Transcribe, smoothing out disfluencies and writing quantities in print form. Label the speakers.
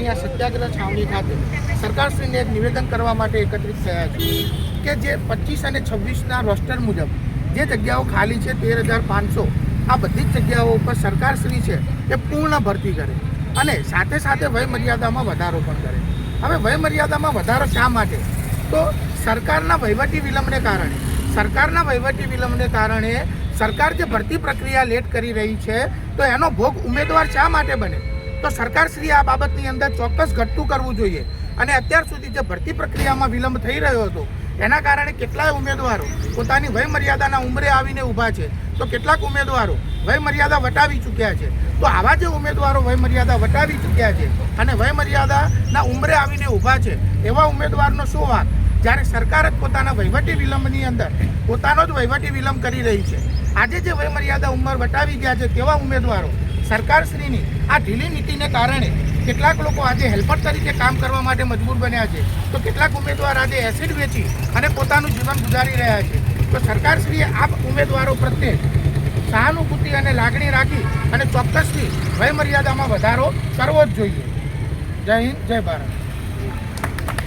Speaker 1: અહીંયા સત્યાગ્રહ છાવણી ખાતે સરકારશ્રીને એક નિવેદન કરવા માટે એકત્રિત થયા છે કે જે 25 અને 26ના રોસ્ટર મુજબ જે જગ્યાઓ ખાલી છે 13,500 આ બધી જ જગ્યાઓ ઉપર સરકારશ્રી છે એ પૂર્ણ ભરતી કરે અને સાથે સાથે વયમર્યાદામાં વધારો પણ કરે. હવે વયમર્યાદામાં વધારો શા માટે? તો સરકારના વહીવટી વિલંબને કારણે સરકાર જે ભરતી પ્રક્રિયા લેટ કરી રહી છે તો એનો ભોગ ઉમેદવાર શા માટે બને? તો સરકારશ્રી આ બાબતની અંદર ચોક્કસ ઘટતું કરવું જોઈએ. અને અત્યાર સુધી જે ભરતી પ્રક્રિયામાં વિલંબ થઈ રહ્યો હતો એના કારણે કેટલાય ઉમેદવારો પોતાની વયમર્યાદાના ઉંમરે આવીને ઊભા છે, તો કેટલાક ઉમેદવારો વયમર્યાદા વટાવી ચૂક્યા છે. તો આવા જે ઉમેદવારો વયમર્યાદા વટાવી ચૂક્યા છે અને વયમર્યાદાના ઉંમરે આવીને ઊભા છે એવા ઉમેદવારનો શું વાંક? જ્યારે સરકાર જ પોતાના વહીવટી વિલંબની અંદર પોતાનો જ વહીવટી વિલંબ કરી રહી છે. આજે જે વયમર્યાદા ઉંમર વટાવી ગયા છે તેવા ઉમેદવારો સરકારશ્રીની આ ઢીલી નીતિને કારણે કેટલાક લોકો આજે હેલ્પર તરીકે કામ કરવા માટે મજબૂર બન્યા છે, તો કેટલાક ઉમેદવાર આજે એસિડ વેચી અને પોતાનું જીવન ગુજારી રહ્યા છે. તો સરકારશ્રીએ આ ઉમેદવારો પ્રત્યે સહાનુભૂતિ અને લાગણી રાખી અને ચોક્કસથી વયમર્યાદામાં વધારો કરવો જ જોઈએ. જય હિન્દ, જય ભારત.